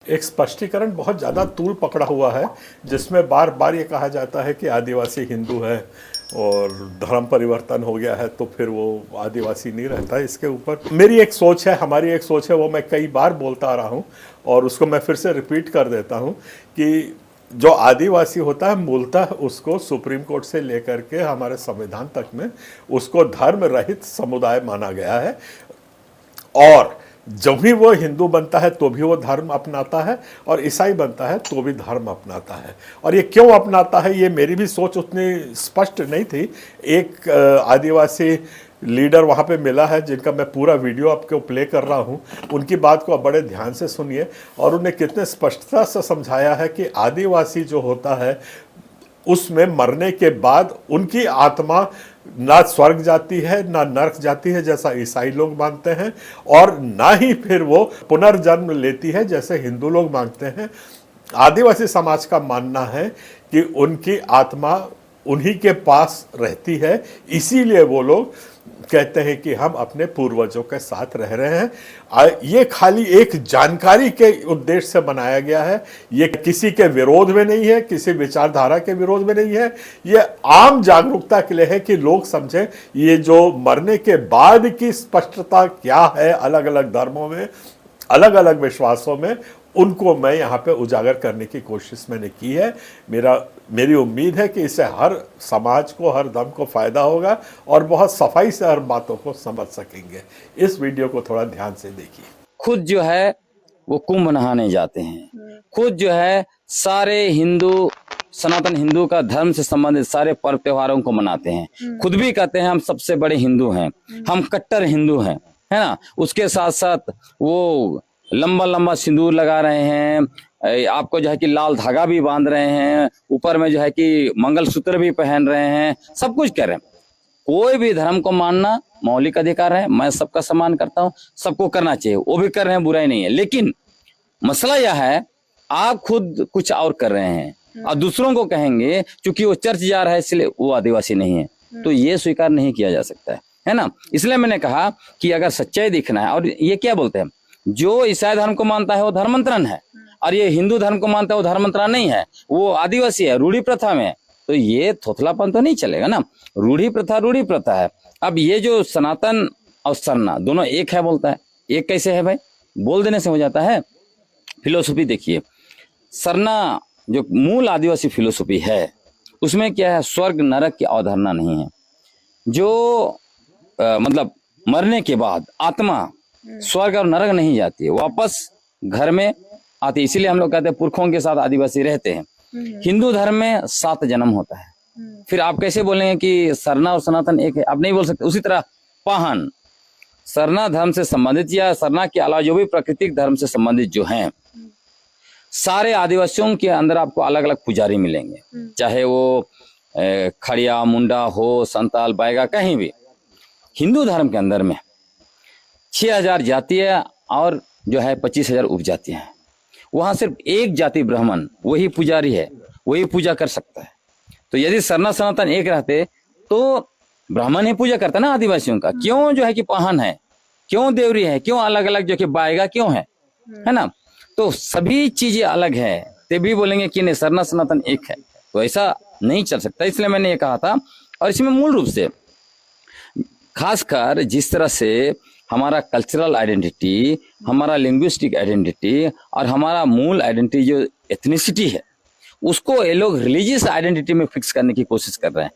एक स्पष्टीकरण बहुत ज़्यादा तूल पकड़ा हुआ है, जिसमें बार बार ये कहा जाता है कि आदिवासी हिंदू है और धर्म परिवर्तन हो गया है तो फिर वो आदिवासी नहीं रहता। इसके ऊपर मेरी एक सोच है, हमारी एक सोच है, वो मैं कई बार बोलता आ रहा हूँ और उसको मैं फिर से रिपीट कर देता हूँ कि जो आदिवासी होता है मूलतः उसको सुप्रीम कोर्ट से लेकर के हमारे संविधान तक में उसको धर्म रहित समुदाय माना गया है। और जब भी वो हिंदू बनता है तो भी वो धर्म अपनाता है और ईसाई बनता है तो भी धर्म अपनाता है। और ये क्यों अपनाता है, ये मेरी भी सोच उतनी स्पष्ट नहीं थी। एक आदिवासी लीडर वहाँ पे मिला है जिनका मैं पूरा वीडियो आपको प्ले कर रहा हूँ, उनकी बात को आप बड़े ध्यान से सुनिए और उन्हें कितने स्पष्टता से समझाया है कि आदिवासी जो होता है उसमें मरने के बाद उनकी आत्मा ना स्वर्ग जाती है ना नरक जाती है जैसा ईसाई लोग मानते हैं, और ना ही फिर वो पुनर्जन्म लेती है जैसे हिंदू लोग मानते हैं। आदिवासी समाज का मानना है कि उनकी आत्मा उन्हीं के पास रहती है, इसीलिए वो लोग कहते हैं कि हम अपने पूर्वजों के साथ रह रहे हैं। ये खाली एक जानकारी के उद्देश्य से बनाया गया है, ये किसी के विरोध में नहीं है, किसी विचारधारा के विरोध में नहीं है। ये आम जागरूकता के लिए है कि लोग समझें ये जो मरने के बाद की स्पष्टता क्या है अलग अलग धर्मों में, अलग अलग विश्वासों में, उनको मैं यहाँ पे उजागर करने की कोशिश मैंने की है। मेरी उम्मीद है कि इससे हर समाज को, हर धर्म को फ़ायदा होगा और बहुत सफाई से हर बातों को समझ सकेंगे। इस वीडियो को थोड़ा ध्यान से देखिए। खुद जो है वो कुंभ नहाने जाते हैं, खुद जो है सारे हिंदू, सनातन हिंदू का धर्म से संबंधित सारे पर्व त्योहारों को मनाते हैं। खुद भी कहते हैं हम सबसे बड़े हिंदू हैं, हम कट्टर हिंदू हैं, है ना। उसके साथ साथ वो लंबा लंबा सिंदूर लगा रहे हैं, आपको जो है कि लाल धागा भी बांध रहे हैं, ऊपर में जो है कि मंगलसूत्र भी पहन रहे हैं, सब कुछ कर रहे हैं। कोई भी धर्म को मानना मौलिक अधिकार है, मैं सबका सम्मान करता हूँ, सबको करना चाहिए, वो भी कर रहे हैं, बुराई नहीं है। लेकिन मसला यह है आप खुद कुछ और कर रहे हैं और दूसरों को कहेंगे क्योंकि वो चर्च जा रहा है इसलिए वो आदिवासी नहीं है, तो ये स्वीकार नहीं किया जा सकता है ना। इसलिए मैंने कहा कि अगर सच्चाई दिखना है, और ये क्या बोलते हैं, जो ईसाई धर्म को मानता है वो धर्मांतरण है और ये हिंदू धर्म को मानता है वो धर्मांतरण नहीं है, वो आदिवासी है, रूढ़ी प्रथा में। तो ये थोथलापन तो नहीं चलेगा ना। रूढ़ी प्रथा है। अब ये जो सनातन और सरना दोनों एक है बोलता है, एक कैसे है भाई, बोल देने से हो जाता है। फिलोसफी देखिए, सरना जो मूल आदिवासी फिलोसफी है उसमें क्या है, स्वर्ग नरक की अवधारणा नहीं है। जो मतलब मरने के बाद आत्मा स्वर्ग और नरक नहीं जाती है, वापस घर में आती है। इसीलिए हम लोग कहते हैं पुरखों के साथ आदिवासी रहते हैं। हिंदू धर्म में 7 जन्म होता है। फिर आप कैसे बोलेंगे कि सरना और सनातन एक है, आप नहीं बोल सकते। उसी तरह पाहन सरना धर्म से संबंधित या सरना के अलावा जो भी प्राकृतिक धर्म से संबंधित जो हैं, सारे आदिवासियों के अंदर आपको अलग अलग पुजारी मिलेंगे, चाहे वो खड़िया, मुंडा हो, संताल, बैगा, कहीं भी। हिंदू धर्म के अंदर में 6000 जातियां और जो है 25,000 उपजातियां हैं। वहां सिर्फ एक जाति ब्राह्मण, वही पुजारी है, वही पूजा कर सकता है। तो यदि सरना सनातन एक रहते तो ब्राह्मण ही पूजा करता ना आदिवासियों का। क्यों जो है कि पाहन है, क्यों देवरी है, क्यों अलग अलग जो कि बाएगा क्यों है ना। तो सभी चीजें अलग है, ते भी बोलेंगे कि नहीं सरना सनातन एक है, तो ऐसा नहीं चल सकता। इसलिए मैंने ये कहा था। और इसमें मूल रूप से खासकर जिस तरह से हमारा कल्चरल आइडेंटिटी, हमारा लिंग्विस्टिक आइडेंटिटी और हमारा मूल आइडेंटिटी जो एथनिसिटी है, उसको ये लोग रिलीजियस आइडेंटिटी में फिक्स करने की कोशिश कर रहे हैं।